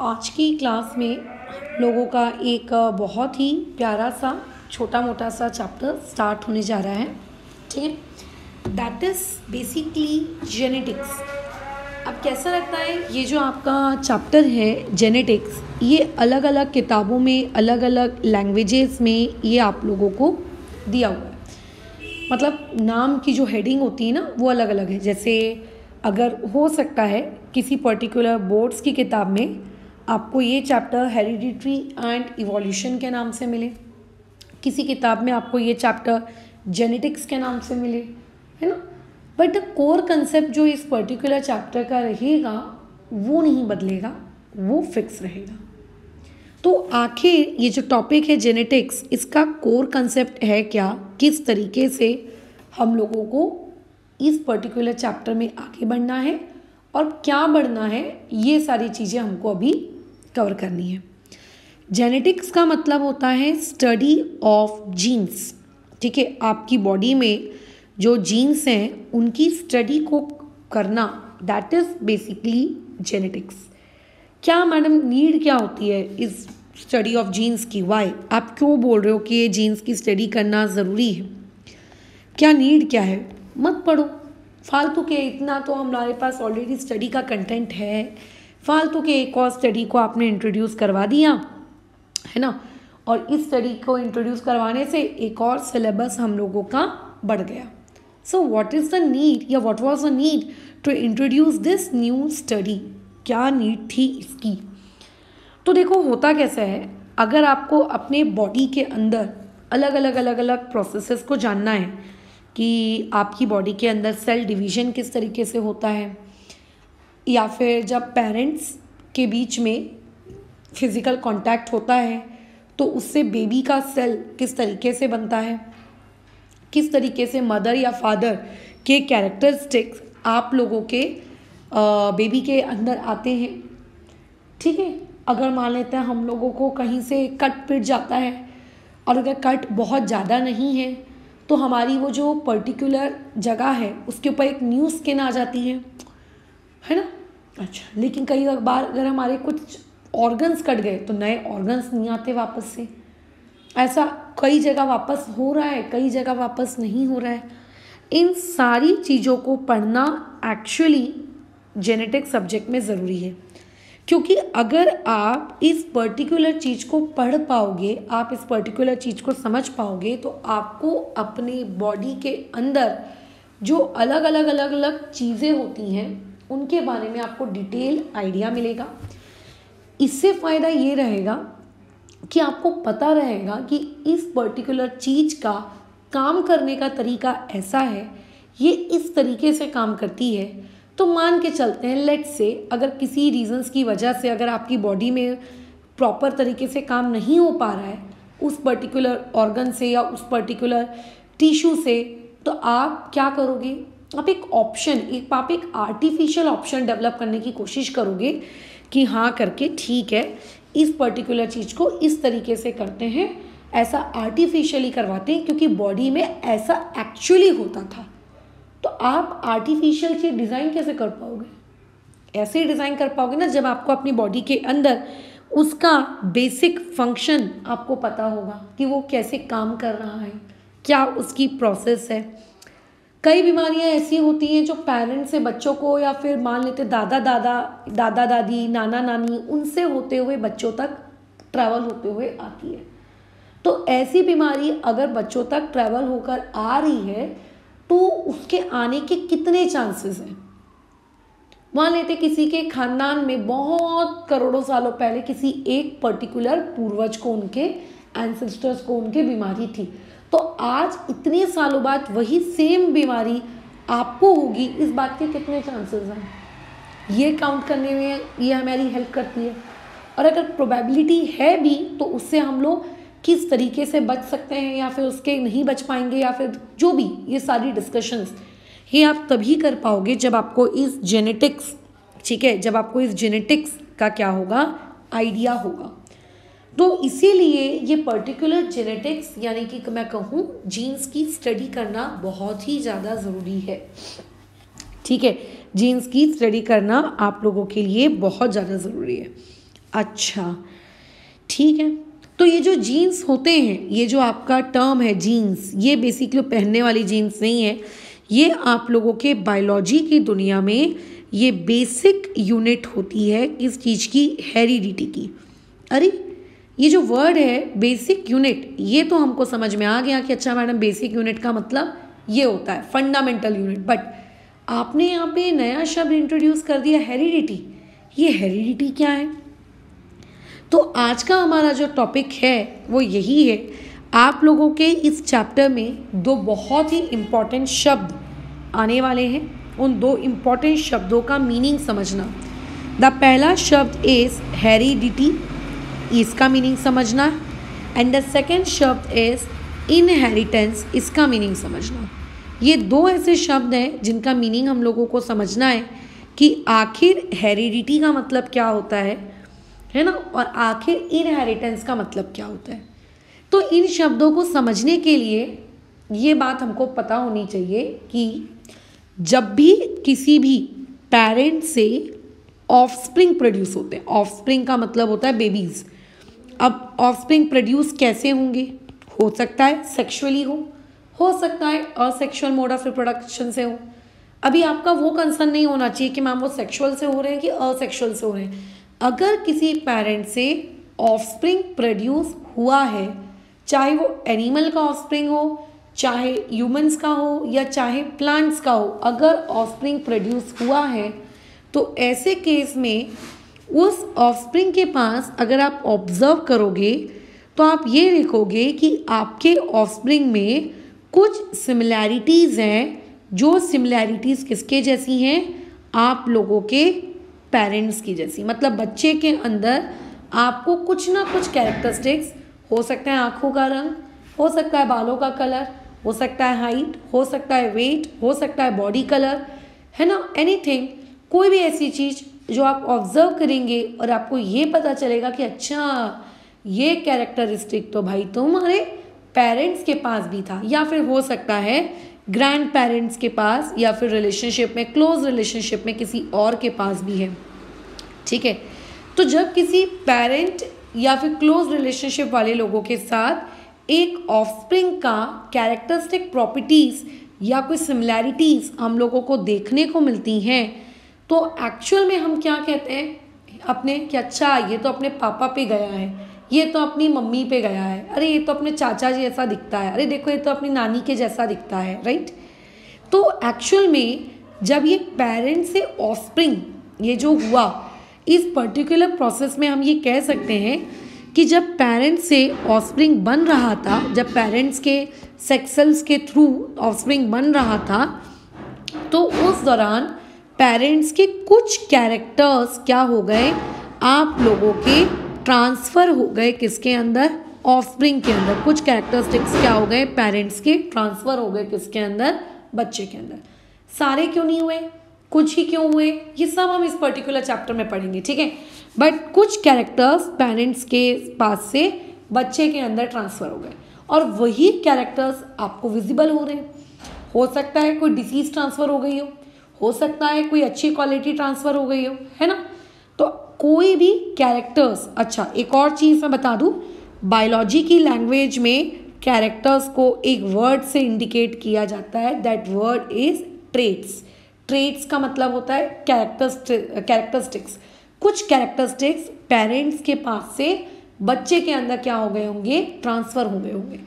आज की क्लास में हम लोगों का एक बहुत ही प्यारा सा छोटा मोटा सा चैप्टर स्टार्ट होने जा रहा है। ठीक है, दैट इज़ बेसिकली जेनेटिक्स। अब कैसा लगता है ये जो आपका चैप्टर है जेनेटिक्स, ये अलग अलग किताबों में अलग अलग लैंग्वेजेस में ये आप लोगों को दिया हुआ है। मतलब नाम की जो हेडिंग होती है ना वो अलग अलग है। जैसे अगर हो सकता है किसी पर्टिकुलर बोर्ड्स की किताब में आपको ये चैप्टर हेरिडिटरी एंड इवोल्यूशन के नाम से मिले, किसी किताब में आपको ये चैप्टर जेनेटिक्स के नाम से मिले, है ना। बट द कोर कंसेप्ट जो इस पर्टिकुलर चैप्टर का रहेगा वो नहीं बदलेगा, वो फिक्स रहेगा। तो आखिर ये जो टॉपिक है जेनेटिक्स, इसका कोर कंसेप्ट है क्या, किस तरीके से हम लोगों को इस पर्टिकुलर चैप्टर में आगे बढ़ना है और क्या बढ़ना है, ये सारी चीज़ें हमको अभी कवर करनी है। जेनेटिक्स का मतलब होता है स्टडी ऑफ जीन्स। ठीक है, आपकी बॉडी में जो जीन्स हैं उनकी स्टडी को करना, दैट इज़ बेसिकली जेनेटिक्स। क्या मैडम नीड क्या होती है इस स्टडी ऑफ जीन्स की? वाई, आप क्यों बोल रहे हो कि ये जीन्स की स्टडी करना ज़रूरी है? क्या नीड क्या है? मत पढ़ो फालतू के, इतना तो हमारे पास ऑलरेडी स्टडी का कंटेंट है। फालतू के एक और स्टडी को आपने इंट्रोड्यूस करवा दिया, है ना, और इस स्टडी को इंट्रोड्यूस करवाने से एक और सिलेबस हम लोगों का बढ़ गया। So what is the need या what was the need to introduce this new study? क्या नीड थी इसकी? तो देखो होता कैसा है, अगर आपको अपने बॉडी के अंदर अलग अलग प्रोसेसेस को जानना है कि आपकी बॉडी के अंदर सेल डिवीज़न किस तरीके से होता है, या फिर जब पेरेंट्स के बीच में फिज़िकल कांटेक्ट होता है तो उससे बेबी का सेल किस तरीके से बनता है, किस तरीके से मदर या फादर के कैरेक्टरिस्टिक्स आप लोगों के बेबी के अंदर आते हैं। ठीक है, अगर मान लेते हैं हम लोगों को कहीं से कट पिट जाता है और अगर कट बहुत ज़्यादा नहीं है तो हमारी वो जो पर्टिकुलर जगह है उसके ऊपर एक न्यू स्किन आ जाती है ना। अच्छा, लेकिन कई बार अगर हमारे कुछ ऑर्गन्स कट गए तो नए ऑर्गन्स नहीं आते वापस से। ऐसा कई जगह वापस हो रहा है, कई जगह वापस नहीं हो रहा है। इन सारी चीज़ों को पढ़ना एक्चुअली जेनेटिक सब्जेक्ट में ज़रूरी है, क्योंकि अगर आप इस पर्टिकुलर चीज़ को पढ़ पाओगे, आप इस पर्टिकुलर चीज़ को समझ पाओगे, तो आपको अपने बॉडी के अंदर जो अलग अलग चीज़ें होती हैं उनके बारे में आपको डिटेल आइडिया मिलेगा। इससे फ़ायदा ये रहेगा कि आपको पता रहेगा कि इस पर्टिकुलर चीज़ का काम करने का तरीका ऐसा है, ये इस तरीके से काम करती है। तो मान के चलते हैं, लेट्स से अगर किसी रीजंस की वजह से अगर आपकी बॉडी में प्रॉपर तरीके से काम नहीं हो पा रहा है उस पर्टिकुलर ऑर्गन से या उस पर्टिकुलर टिश्यू से, तो आप क्या करोगे? आप एक आर्टिफिशियल ऑप्शन डेवलप करने की कोशिश करोगे कि हाँ करके ठीक है, इस पर्टिकुलर चीज़ को इस तरीके से करते हैं, ऐसा आर्टिफिशियली करवाते हैं क्योंकि बॉडी में ऐसा एक्चुअली होता था। तो आप आर्टिफिशियल चीज़ डिज़ाइन कैसे कर पाओगे? ऐसे ही डिज़ाइन कर पाओगे ना जब आपको अपनी बॉडी के अंदर उसका बेसिक फंक्शन आपको पता होगा कि वो कैसे काम कर रहा है, क्या उसकी प्रोसेस है। कई बीमारियां ऐसी होती हैं जो पेरेंट्स से बच्चों को, या फिर मान लेते दादा दादी, नाना नानी, उनसे होते हुए बच्चों तक ट्रैवल होते हुए आती है। तो ऐसी बीमारी अगर बच्चों तक ट्रैवल होकर आ रही है तो उसके आने के कितने चांसेस हैं? मान लेते किसी के खानदान में बहुत करोड़ों सालों पहले किसी एक पर्टिकुलर पूर्वज को, उनके एंसेस्टर्स को उनकी बीमारी थी, तो आज इतने सालों बाद वही सेम बीमारी आपको होगी, इस बात के कितने चांसेस हैं? ये काउंट करने में ये हमारी हेल्प करती है। और अगर प्रोबेबिलिटी है भी तो उससे हम लोग किस तरीके से बच सकते हैं या फिर उसके नहीं बच पाएंगे, या फिर जो भी ये सारी डिस्कशंस ये आप तभी कर पाओगे जब आपको इस जेनेटिक्स, ठीक है, जब आपको इस जेनेटिक्स का क्या होगा, आइडिया होगा। तो इसीलिए ये पर्टिकुलर जेनेटिक्स यानी कि मैं कहूँ जीन्स की स्टडी करना बहुत ही ज़्यादा ज़रूरी है। ठीक है, जीन्स की स्टडी करना आप लोगों के लिए बहुत ज़्यादा ज़रूरी है। अच्छा, ठीक है। तो ये जो जीन्स होते हैं, ये जो आपका टर्म है जीन्स, ये बेसिकली पहनने वाली जीन्स नहीं है, ये आप लोगों के बायोलॉजी की दुनिया में ये बेसिक यूनिट होती है इस चीज़ की, हेरिडिटी की। अरे ये जो वर्ड है बेसिक यूनिट, ये तो हमको समझ में आ गया कि अच्छा मैडम बेसिक यूनिट का मतलब ये होता है फंडामेंटल यूनिट, बट आपने यहाँ पे नया शब्द इंट्रोड्यूस कर दिया हेरिडिटी। ये हेरिडिटी क्या है? तो आज का हमारा जो टॉपिक है वो यही है, आप लोगों के इस चैप्टर में दो बहुत ही इम्पॉर्टेंट शब्द आने वाले हैं, उन दो इम्पॉर्टेंट शब्दों का मीनिंग समझना। द पहला शब्द इज हेरिडिटी, इसका मीनिंग समझना, एंड द सेकेंड शब्द इज इनहेरिटेंस, इसका मीनिंग समझना। ये दो ऐसे शब्द हैं जिनका मीनिंग हम लोगों को समझना है कि आखिर हेरिडिटी का मतलब क्या होता है ना, और आखिर इनहेरिटेंस का मतलब क्या होता है। तो इन शब्दों को समझने के लिए ये बात हमको पता होनी चाहिए कि जब भी किसी भी पेरेंट से ऑफस्प्रिंग प्रोड्यूस होते हैं, ऑफस्प्रिंग का मतलब होता है बेबीज़। अब ऑफस्प्रिंग प्रोड्यूस कैसे होंगे? हो सकता है सेक्सुअली हो सकता है असेक्सुअल मोड ऑफ रिप्रोडक्शन से हो। अभी आपका वो कंसर्न नहीं होना चाहिए कि मैम वो सेक्सुअल से हो रहे हैं कि असेक्सुअल से हो रहे हैं। अगर किसी पेरेंट से ऑफस्प्रिंग प्रोड्यूस हुआ है, चाहे वो एनिमल का ऑफस्प्रिंग हो, चाहे ह्यूमंस का हो या चाहे प्लांट्स का हो, अगर ऑफस्प्रिंग प्रोड्यूस हुआ है तो ऐसे केस में उस ऑफस्प्रिंग के पास अगर आप ऑब्जर्व करोगे तो आप ये देखोगे कि आपके ऑफस्प्रिंग में कुछ सिमिलैरिटीज़ हैं, जो सिमिलैरिटीज़ किसके जैसी हैं? आप लोगों के पेरेंट्स की जैसी। मतलब बच्चे के अंदर आपको कुछ ना कुछ कैरेक्टरिस्टिक्स, हो सकता है आँखों का रंग, हो सकता है बालों का कलर, हो सकता है हाइट, हो सकता है वेट, हो सकता है बॉडी कलर, है ना, एनीथिंग, कोई भी ऐसी चीज़ जो आप ऑब्जर्व करेंगे और आपको ये पता चलेगा कि अच्छा ये कैरेक्टरिस्टिक तो भाई तुम्हारे पेरेंट्स के पास भी था, या फिर हो सकता है ग्रैंड पेरेंट्स के पास, या फिर रिलेशनशिप में, क्लोज रिलेशनशिप में किसी और के पास भी है। ठीक है, तो जब किसी पेरेंट या फिर क्लोज रिलेशनशिप वाले लोगों के साथ एक ऑफस्प्रिंग का कैरेक्टरिस्टिक प्रॉपर्टीज़ या कोई सिमिलैरिटीज़ हम लोगों को देखने को मिलती हैं, तो एक्चुअल में हम क्या कहते हैं अपने कि अच्छा ये तो अपने पापा पे गया है, ये तो अपनी मम्मी पे गया है, अरे ये तो अपने चाचा जी जैसा दिखता है, अरे देखो ये तो अपनी नानी के जैसा दिखता है, राइट। तो एक्चुअल में जब ये पेरेंट से ऑफस्प्रिंग ये जो हुआ, इस पर्टिकुलर प्रोसेस में हम ये कह सकते हैं कि जब पेरेंट्स से ऑफस्प्रिंग बन रहा था, जब पेरेंट्स के सेक्सल्स के थ्रू ऑफस्प्रिंग बन रहा था, तो उस दौरान पेरेंट्स के कुछ कैरेक्टर्स क्या हो गए, आप लोगों के ट्रांसफ़र हो गए किसके अंदर? ऑफस्प्रिंग के अंदर। कुछ कैरेक्टरिस्टिक्स क्या हो गए? पेरेंट्स के ट्रांसफ़र हो गए किसके अंदर? बच्चे के अंदर। सारे क्यों नहीं हुए, कुछ ही क्यों हुए, ये सब हम इस पर्टिकुलर चैप्टर में पढ़ेंगे, ठीक है। बट कुछ कैरेक्टर्स पेरेंट्स के पास से बच्चे के अंदर ट्रांसफ़र हो गए और वही कैरेक्टर्स आपको विजिबल हो रहे हैं। हो सकता है कोई डिसीज़ ट्रांसफ़र हो गई हो सकता है कोई अच्छी क्वालिटी ट्रांसफ़र हो गई हो, है ना। तो कोई भी कैरेक्टर्स, अच्छा एक और चीज़ मैं बता दूँ, बायोलॉजी की लैंग्वेज में कैरेक्टर्स को एक वर्ड से इंडिकेट किया जाता है, that word is traits. Traits का मतलब होता है कैरेक्टरिस्टिक्स। कुछ कैरेक्टरिस्टिक्स पेरेंट्स के पास से बच्चे के अंदर क्या हो गए होंगे? ट्रांसफ़र हो गए होंगे।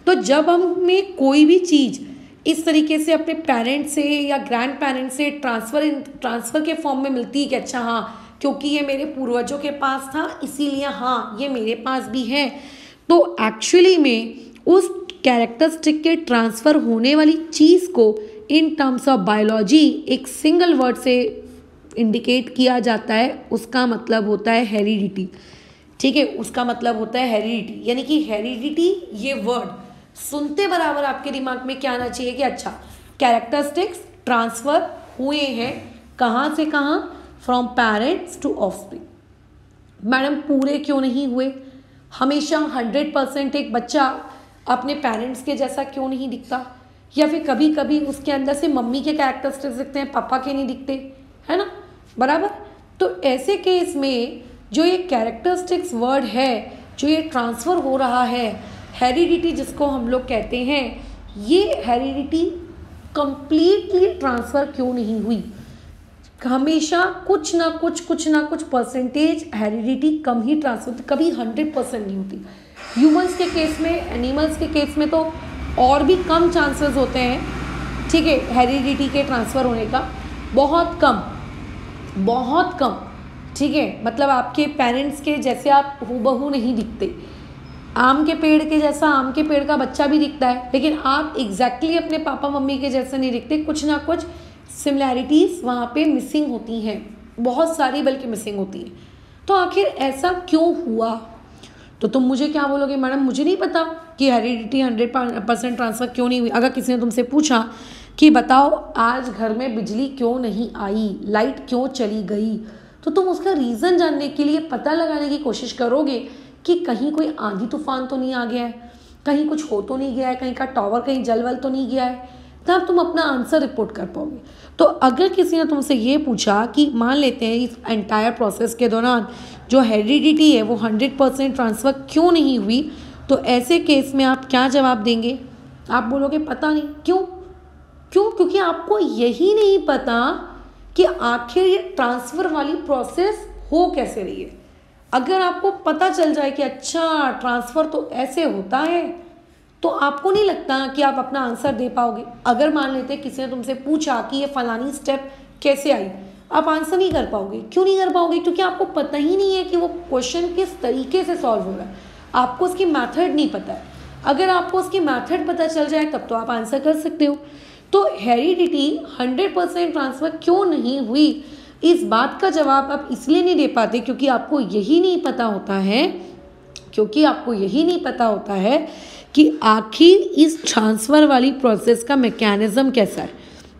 तो जब हमें कोई भी चीज़ इस तरीके से अपने पेरेंट्स से या ग्रैंड पेरेंट्स से ट्रांसफ़र के फॉर्म में मिलती है कि अच्छा हाँ क्योंकि ये मेरे पूर्वजों के पास था इसीलिए हाँ ये मेरे पास भी है, तो एक्चुअली में उस कैरेक्टरिस्टिक के ट्रांसफ़र होने वाली चीज़ को इन टर्म्स ऑफ बायोलॉजी एक सिंगल वर्ड से इंडिकेट किया जाता है, उसका मतलब होता है हेरिडिटी। ठीक है, उसका मतलब होता है हेरिडिटी। यानी कि हेरिडिटी ये वर्ड सुनते बराबर आपके दिमाग में क्या आना चाहिए कि अच्छा कैरेक्टरिस्टिक्स ट्रांसफ़र हुए हैं, कहाँ से कहाँ? From parents to offspring. Madam पूरे क्यों नहीं हुए? हमेशा 100% एक बच्चा अपने पेरेंट्स के जैसा क्यों नहीं दिखता? या फिर कभी कभी उसके अंदर से मम्मी के कैरेक्टरिस्टिक्स दिखते हैं, पापा के नहीं दिखते, है ना, बराबर। तो ऐसे केस में जो ये कैरेक्टरिस्टिक्स वर्ड है, जो ये ट्रांसफ़र हो रहा है, हेरिडिटी जिसको हम लोग कहते हैं, ये हेरिडिटी कंप्लीटली ट्रांसफ़र क्यों नहीं हुई? हमेशा कुछ ना कुछ परसेंटेज हेरिडिटी कम ही ट्रांसफर होती, कभी 100% नहीं होती। ह्यूमंस के केस में, एनिमल्स के केस में तो और भी कम चांसेस होते हैं, ठीक है, हेरिडिटी के ट्रांसफ़र होने का, बहुत कम, ठीक है। मतलब आपके पेरेंट्स के जैसे आप हूबहू नहीं दिखते, आम के पेड़ के जैसा आम के पेड़ का बच्चा भी दिखता है, लेकिन आप एग्जैक्टली अपने पापा मम्मी के जैसे नहीं दिखते, कुछ ना कुछ सिमिलैरिटीज़ वहाँ पे मिसिंग होती हैं, बहुत सारी बल्कि मिसिंग होती है। तो आखिर ऐसा क्यों हुआ? तो तुम मुझे क्या बोलोगे, मैडम मुझे नहीं पता कि हेरिडिटी 100% ट्रांसफ़र क्यों नहीं हुई। अगर किसी ने तुमसे पूछा कि बताओ आज घर में बिजली क्यों नहीं आई, लाइट क्यों चली गई, तो तुम उसका रीज़न जानने के लिए पता लगाने की कोशिश करोगे कि कहीं कोई आंधी तूफान तो नहीं आ गया है, कहीं कुछ हो तो नहीं गया है, कहीं का टावर कहीं जल तो नहीं गया है, तब तुम अपना आंसर रिपोर्ट कर पाओगे। तो अगर किसी ने तुमसे ये पूछा कि मान लेते हैं इस एंटायर प्रोसेस के दौरान जो हेरिडिटी है वो 100% ट्रांसफ़र क्यों नहीं हुई, तो ऐसे केस में आप क्या जवाब देंगे? आप बोलोगे पता नहीं। क्यों? क्योंकि आपको यही नहीं पता कि आखिर ये ट्रांसफ़र वाली प्रोसेस हो कैसे रही है। अगर आपको पता चल जाए कि अच्छा ट्रांसफ़र तो ऐसे होता है, तो आपको नहीं लगता कि आप अपना आंसर दे पाओगे। अगर मान लेते किसी ने तुमसे पूछा कि ये फलानी स्टेप कैसे आई, आप आंसर नहीं कर पाओगे। क्यों नहीं कर पाओगे? क्योंकि आपको पता ही नहीं है कि वो क्वेश्चन किस तरीके से सॉल्व हो रहा है, आपको उसकी मेथड नहीं पता है। अगर आपको उसकी मेथड पता चल जाए तब तो आप आंसर कर सकते हो। तो हेरिडिटी 100% ट्रांसफ़र क्यों नहीं हुई, इस बात का जवाब आप इसलिए नहीं दे पाते क्योंकि आपको यही नहीं पता होता है कि आखिर इस ट्रांसफ़र वाली प्रोसेस का मैकेनिज़्म कैसा है।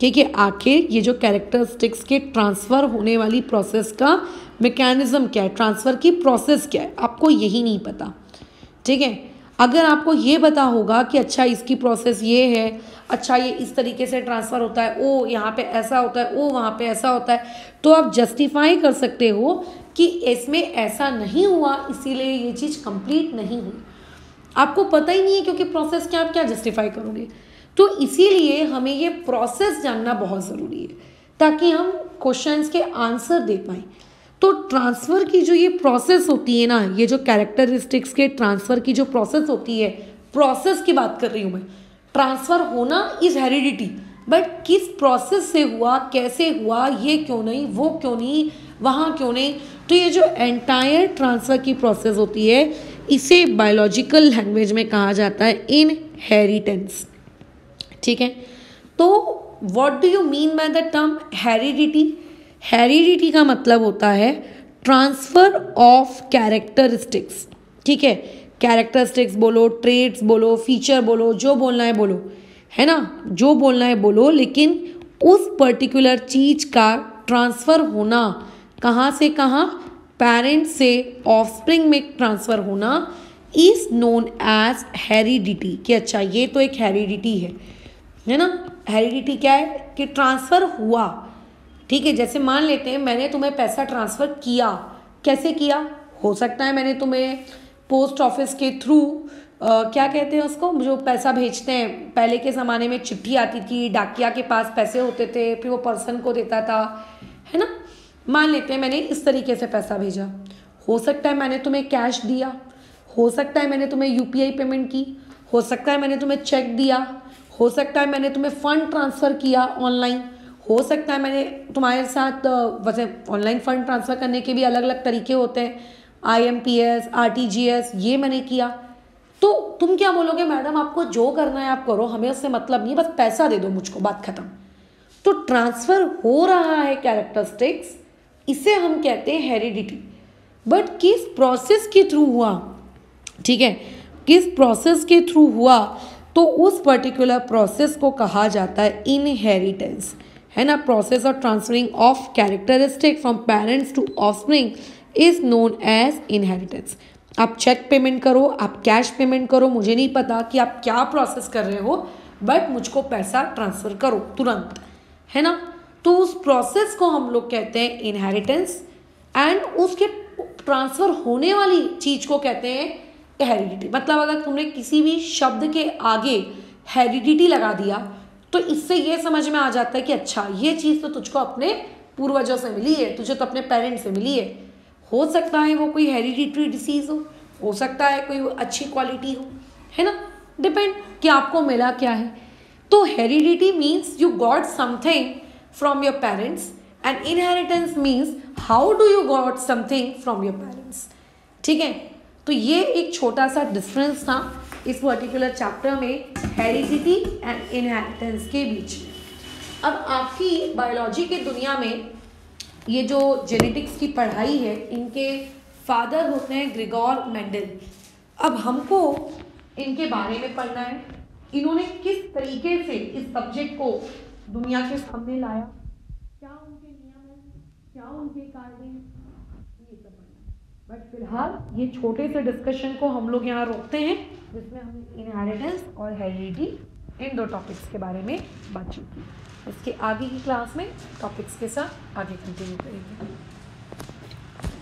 ठीक है, आखिर ये जो कैरेक्टरिस्टिक्स के ट्रांसफ़र होने वाली प्रोसेस का मैकेनिज़्म क्या है, ट्रांसफ़र की प्रोसेस क्या है, आपको यही नहीं पता। ठीक है, अगर आपको ये पता होगा कि अच्छा इसकी प्रोसेस ये है, अच्छा ये इस तरीके से ट्रांसफ़र होता है, ओ यहाँ पे ऐसा होता है, ओ वहाँ पे ऐसा होता है, तो आप जस्टिफाई कर सकते हो कि इसमें ऐसा नहीं हुआ इसीलिए ये चीज़ कंप्लीट नहीं हुई। आपको पता ही नहीं है क्योंकि प्रोसेस क्या, आप क्या जस्टिफाई करोगे। तो इसीलिए हमें ये प्रोसेस जानना बहुत ज़रूरी है ताकि हम क्वेश्चंस के आंसर दे पाएँ। तो ट्रांसफ़र की जो ये प्रोसेस होती है ना, ये जो कैरेक्टरिस्टिक्स के ट्रांसफ़र की जो प्रोसेस होती है, प्रोसेस की बात कर रही हूँ मैं। ट्रांसफ़र होना इज़ हेरिडिटी, बट किस प्रोसेस से हुआ, कैसे हुआ, ये क्यों नहीं, वो क्यों नहीं, वहाँ क्यों नहीं, तो ये जो एंटायर ट्रांसफ़र की प्रोसेस होती है इसे बायोलॉजिकल लैंग्वेज में कहा जाता है इनहेरिटेंस। ठीक है, तो what do you mean by the term heredity? Heredity का मतलब होता है ट्रांसफ़र ऑफ कैरेक्टरिस्टिक्स। ठीक है, कैरेक्टरिस्टिक्स बोलो, ट्रेट्स बोलो, फीचर बोलो, जो बोलना है बोलो, है ना, जो बोलना है बोलो, लेकिन उस पर्टिकुलर चीज़ का ट्रांसफ़र होना कहाँ से कहाँ, पेरेंट से ऑफस्प्रिंग में ट्रांसफ़र होना इज़ नोन एज हेरिडिटी। कि अच्छा ये तो एक हेरिडिटी है ना। हेरिडिटी क्या है कि ट्रांसफ़र हुआ। ठीक है, जैसे मान लेते हैं मैंने तुम्हें पैसा ट्रांसफ़र किया, कैसे किया? हो सकता है मैंने तुम्हें पोस्ट ऑफिस के थ्रू क्या कहते हैं उसको, जो पैसा भेजते हैं, पहले के ज़माने में चिट्ठी आती थी, डाकिया के पास पैसे होते थे, फिर वो पर्सन को देता था, है ना। मान लेते हैं मैंने इस तरीके से पैसा भेजा। हो सकता है मैंने तुम्हें कैश दिया, हो सकता है मैंने तुम्हें यूपीआई पेमेंट की, हो सकता है मैंने तुम्हें चेक दिया, हो सकता है मैंने तुम्हें फ़ंड ट्रांसफ़र किया ऑनलाइन, हो सकता है मैंने तुम्हारे साथ वैसे ऑनलाइन फ़ंड ट्रांसफ़र करने के भी अलग अलग तरीके होते हैं, IMPS, RTGS, ये मैंने किया। तो तुम क्या बोलोगे, मैडम आपको जो करना है आप करो, हमें उससे मतलब नहीं है, बस पैसा दे दो मुझको, बात खत्म। तो ट्रांसफ़र हो रहा है कैरेक्टरिस्टिक्स, इसे हम कहते हैं हेरिडिटी। बट किस प्रोसेस के थ्रू हुआ? ठीक है, किस प्रोसेस के थ्रू हुआ, तो उस पर्टिकुलर प्रोसेस को कहा जाता है इनहेरिटेंस, है ना। Process of transferring of characteristic from parents to offspring is known as inheritance. आप चेक पेमेंट करो, आप कैश पेमेंट करो, मुझे नहीं पता कि आप क्या प्रोसेस कर रहे हो, बट मुझको पैसा ट्रांसफ़र करो तुरंत, है ना। तो उस प्रोसेस को हम लोग कहते हैं इनहेरिटेंस। एंड उसके ट्रांसफ़र होने वाली चीज़ को कहते हैं हेरिडिटी। मतलब अगर तुमने किसी भी शब्द के आगे हेरिडिटी लगा दिया तो इससे ये समझ में आ जाता है कि अच्छा ये चीज़ तो तुझको अपने पूर्वजों से मिली है, तुझे तो अपने पेरेंट्स से मिली है। हो सकता है वो कोई हेरिडिटरी डिसीज़ हो सकता है कोई अच्छी क्वालिटी हो, है ना, डिपेंड कि आपको मिला क्या है। तो heredity means you got something from your parents and inheritance means how do you got something from your parents. ठीक है, तो ये एक छोटा सा डिफरेंस था इस पर्टिकुलर चैप्टर में हेरिडिटी एंड इनहेरिटेंस के बीच। अब आपकी बायोलॉजी की दुनिया में ये जो जेनेटिक्स की पढ़ाई है, इनके फादर होते हैं ग्रेगोर मेंडल। अब हमको इनके बारे में पढ़ना है, इन्होंने किस तरीके से इस सब्जेक्ट को दुनिया के सामने लाया, क्या उनके नियम है, क्या उनके कायदे हैं, ये सब पढ़ना है। बट फिलहाल ये छोटे से डिस्कशन को हम लोग यहाँ रोकते हैं, जिसमें हमने इनहेरिटेंस और हेरिडिटी इन दो टॉपिक्स के बारे में बातचीत की। इसके आगे की क्लास में टॉपिक्स के साथ आगे कंटिन्यू करेंगे।